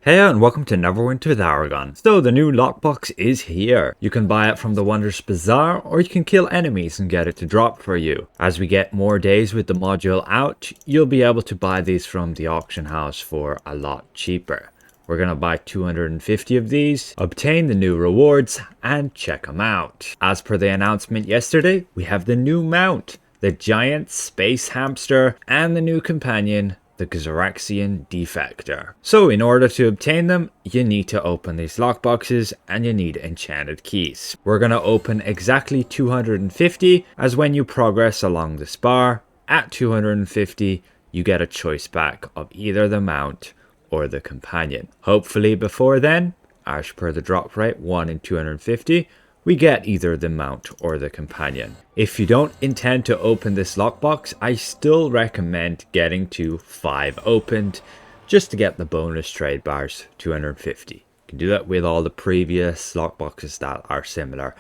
Hey and welcome to Neverwinter with Aragon. So the new lockbox is here. You can buy it from the Wondrous Bazaar or you can kill enemies and get it to drop for you. As we get more days with the module out, you'll be able to buy these from the auction house for a lot cheaper. We're going to buy 250 of these, obtain the new rewards and check them out. As per the announcement yesterday, we have the new mount, the giant space hamster, and the new companion, the Xaryxian Defector. So in order to obtain them, you need to open these lockboxes and you need Enchanted Keys. We're going to open exactly 250, as when you progress along this bar, at 250, you get a choice back of either the mount or the companion. Hopefully before then, as per the drop rate 1 in 250, we get either the mount or the companion. If you don't intend to open this lockbox, I still recommend getting to 5 opened just to get the bonus trade bars 250. You can do that with all the previous lockboxes that are similar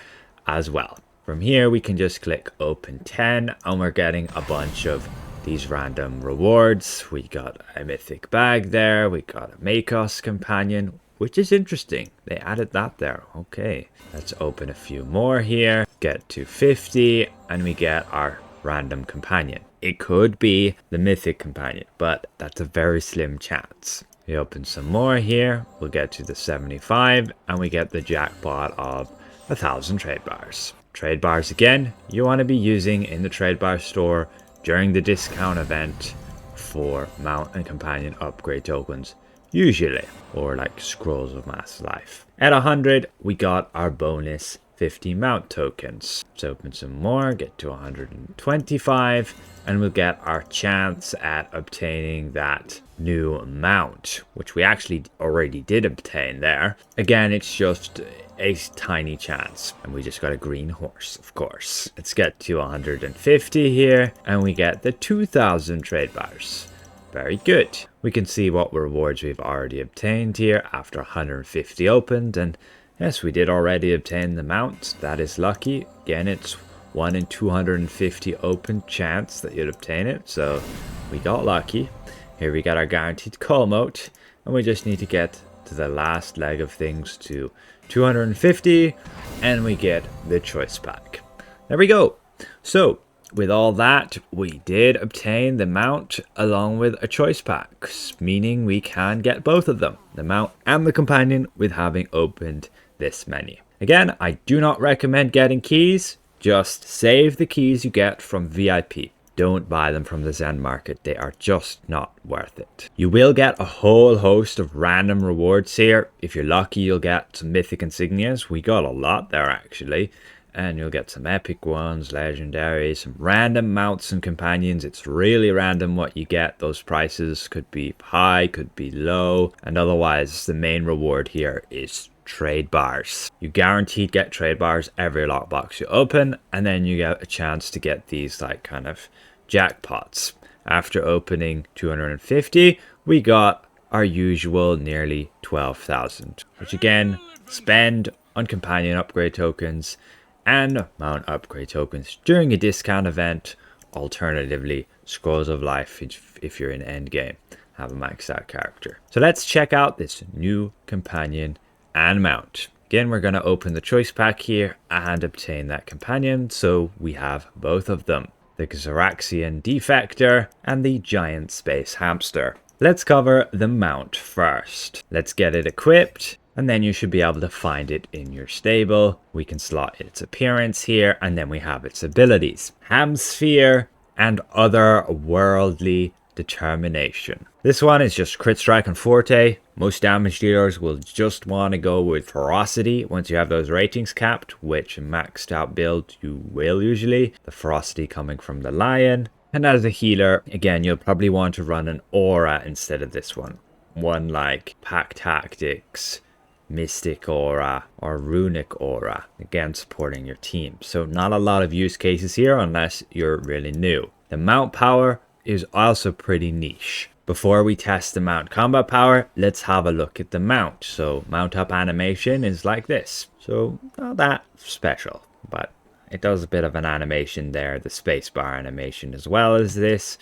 as well. From here we can just click open 10 and we're getting a bunch of these random rewards. We got a mythic bag there, we got a make us companion, which is interesting. They added that there. Okay, let's open a few more here. Get to 50 and we get our random companion. It could be the mythic companion, but that's a very slim chance. We open some more here. We'll get to the 75 and we get the jackpot of 1,000 trade bars. Trade bars again, you want to be using in the trade bar store during the discount event for mount and companion upgrade tokens. Usually, or like scrolls of mass life. At 100, we got our bonus 50 mount tokens. Let's open some more, get to 125, and we'll get our chance at obtaining that new mount, which we actually already did obtain there. Again, it's just a tiny chance, and we just got a green horse, of course. Let's get to 150 here, and we get the 2,000 trade bars. Very good. We can see what rewards we've already obtained here after 150 opened, and yes, we did already obtain the mount. That is lucky. Again, it's 1 in 250 open chance that you'd obtain it, so we got lucky. Here we got our guaranteed call moat, and we just need to get to the last leg of things to 250, and we get the choice pack. There we go. So with all that, we did obtain the mount along with a choice pack, meaning we can get both of them, the mount and the companion, with having opened this many. Again, I do not recommend getting keys. Just save the keys you get from VIP. Don't buy them from the Zen market. They are just not worth it. You will get a whole host of random rewards here. If you're lucky, you'll get some mythic insignias. We got a lot there actually. And you'll get some epic ones, legendary, some random mounts and companions. It's really random what you get. Those prices could be high, could be low. And otherwise, the main reward here is trade bars. You guaranteed get trade bars every lockbox you open. And then you get a chance to get these like kind of jackpots. After opening 250, we got our usual nearly 12,000. Which again, spend on companion upgrade tokens and mount upgrade tokens during a discount event. Alternatively, scrolls of life if you're in endgame, have a maxed out character. So let's check out this new companion and mount. Again, we're going to open the choice pack here and obtain that companion, so we have both of them, the Xaryxian Defector and the giant space hamster. Let's cover the mount first. Let's get it equipped, and then you should be able to find it in your stable. We can slot its appearance here, and then we have its abilities. Hamster and otherworldly determination. This one is just crit strike and forte. Most damage dealers will just want to go with ferocity once you have those ratings capped, which maxed out build you will usually. The ferocity coming from the lion. And as a healer, again, you'll probably want to run an aura instead of this one. One like Pack Tactics, Mystic Aura, or Runic Aura, again supporting your team. So not a lot of use cases here unless you're really new. The mount power is also pretty niche. Before we test the mount combat power, let's have a look at the mount. So mount up animation is like this. So not that special, but it does a bit of an animation there, the spacebar animation as well as this.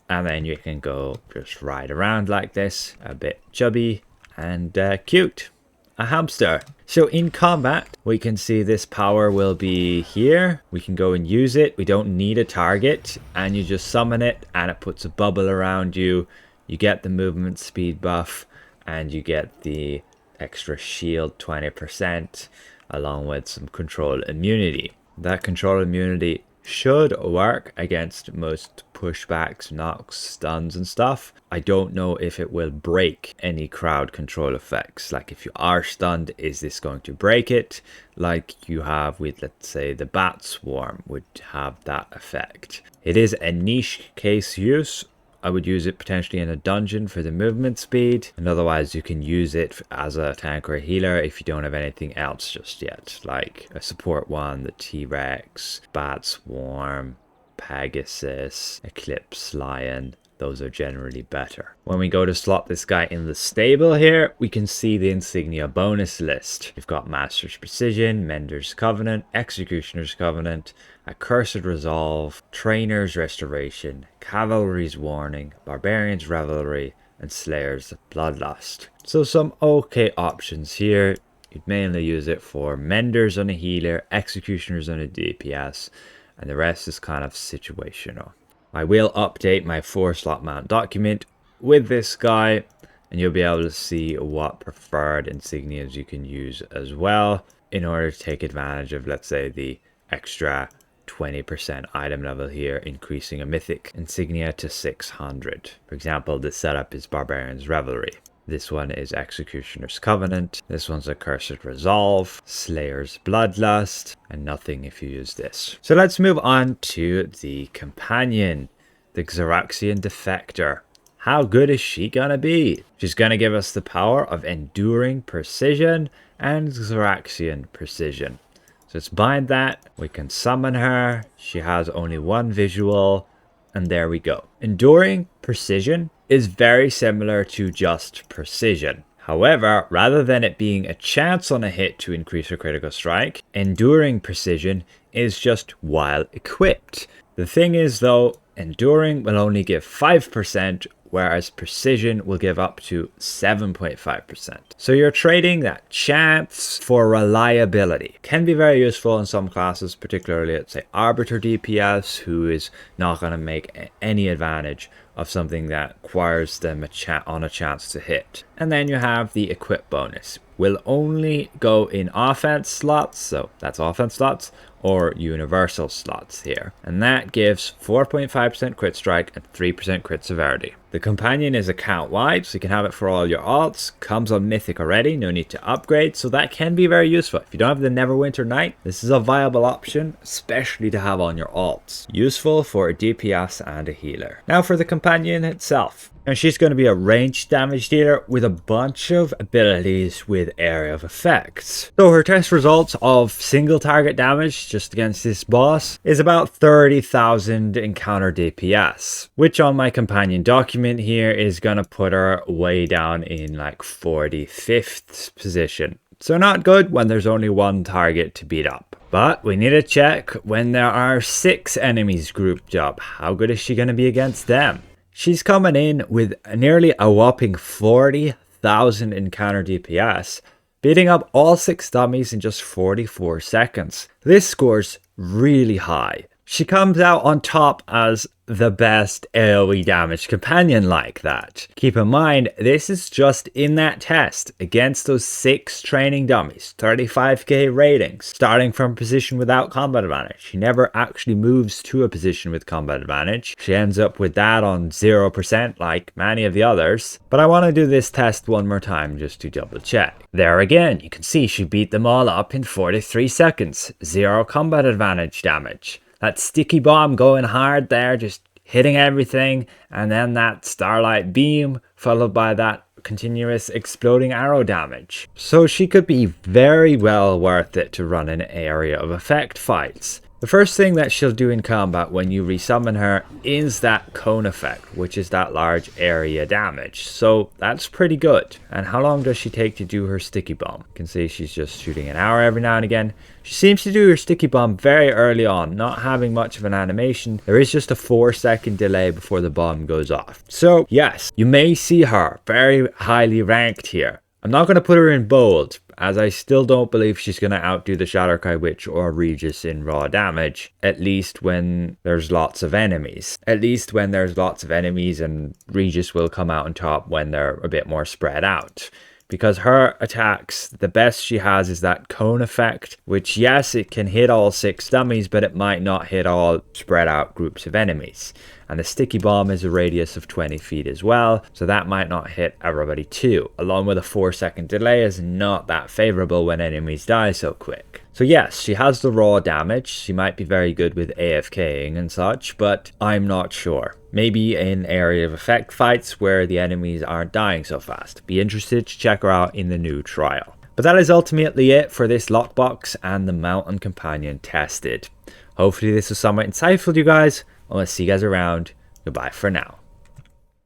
And then you can go just ride around like this, a bit chubby, and cute. A hamster. So in combat, we can see this power will be here. We can go and use it. We don't need a target, and you just summon it and it puts a bubble around you. You get the movement speed buff and you get the extra shield 20% along with some control immunity. That control immunity should work against most pushbacks, knocks, stuns and stuff. I don't know if it will break any crowd control effects. Like if you are stunned, is this going to break it? Like you have with, let's say, the bat swarm would have that effect. It is a niche case use. I would use it potentially in a dungeon for the movement speed, and otherwise you can use it as a tank or a healer if you don't have anything else just yet, like a support one, the T-Rex, Bat Swarm, Pegasus, Eclipse Lion. Those are generally better. When we go to slot this guy in the stable here, we can see the insignia bonus list. You've got Master's Precision, Mender's Covenant, Executioner's Covenant, Accursed Resolve, Trainer's Restoration, Cavalry's Warning, Barbarian's Revelry, and Slayer's Bloodlust. So some okay options here. You'd mainly use it for Menders on a healer, Executioners on a DPS, and the rest is kind of situational. I will update my 4-slot mount document with this guy, and you'll be able to see what preferred insignias you can use as well in order to take advantage of, let's say, the extra 20% item level here, increasing a mythic insignia to 600. For example, this setup is Barbarian's Revelry. This one is Executioner's Covenant. This one's Accursed Resolve, Slayer's Bloodlust, and nothing if you use this. So let's move on to the companion, the Xaryxian Defector. How good is she gonna be? She's gonna give us the power of Enduring Precision and Xaryxian Precision. So let's bind that. We can summon her. She has only one visual, and there we go. Enduring Precision is very similar to just Precision. However, rather than it being a chance on a hit to increase her critical strike, Enduring Precision is just while equipped. The thing is though, Enduring will only give 5%, whereas Precision will give up to 7.5%. So you're trading that chance for reliability. Can be very useful in some classes, particularly let's say Arbiter DPS, who is not going to make any advantage of something that requires them on a chance to hit. And then you have the equip bonus. Will only go in offense slots, so that's offense slots, or universal slots here. And that gives 4.5% crit strike and 3% crit severity. The companion is account wide, so you can have it for all your alts. Comes on mythic already, no need to upgrade, so that can be very useful. If you don't have the Neverwinter Knight, this is a viable option, especially to have on your alts. Useful for a DPS and a healer. Now for the companion itself. And she's going to be a ranged damage dealer with a bunch of abilities with area of effects. So her test results of single target damage just against this boss is about 30,000 encounter DPS, which on my companion document here is going to put her way down in like 45th position. So not good when there's only one target to beat up. But we need to check when there are 6 enemies grouped up. How good is she going to be against them? She's coming in with nearly a whopping 40,000 encounter DPS, beating up all 6 dummies in just 44 seconds. This score's really high. She comes out on top as the best AoE damage companion like that. Keep in mind, this is just in that test against those 6 training dummies, 35k ratings, starting from a position without combat advantage. She never actually moves to a position with combat advantage. She ends up with that on 0% like many of the others. But I want to do this test one more time just to double check. There again, you can see she beat them all up in 43 seconds, 0 combat advantage damage. That sticky bomb going hard there, just hitting everything, and then that starlight beam followed by that continuous exploding arrow damage. So she could be very well worth it to run in area of effect fights. The first thing that she'll do in combat when you resummon her is that cone effect, which is that large area damage. So that's pretty good. And how long does she take to do her sticky bomb? You can see she's just shooting an arrow every now and again. She seems to do her sticky bomb very early on, not having much of an animation. There is just a 4-second delay before the bomb goes off. So yes, you may see her very highly ranked here. I'm not going to put her in bold, as I still don't believe she's going to outdo the Shadowkai Witch or Regis in raw damage, at least when there's lots of enemies. At least when there's lots of enemies, and Regis will come out on top when they're a bit more spread out. Because her attacks, the best she has is that cone effect, which yes, it can hit all 6 dummies, but it might not hit all spread out groups of enemies. And the sticky bomb is a radius of 20 feet as well, so that might not hit everybody too. Along with a 4-second delay is not that favorable when enemies die so quick. So yes, she has the raw damage, she might be very good with AFKing and such, but I'm not sure. Maybe in area of effect fights where the enemies aren't dying so fast. Be interested to check her out in the new trial. But that is ultimately it for this lockbox and the Mountain Companion tested. Hopefully this was somewhat insightful to you guys. I'll see you guys around. Goodbye for now.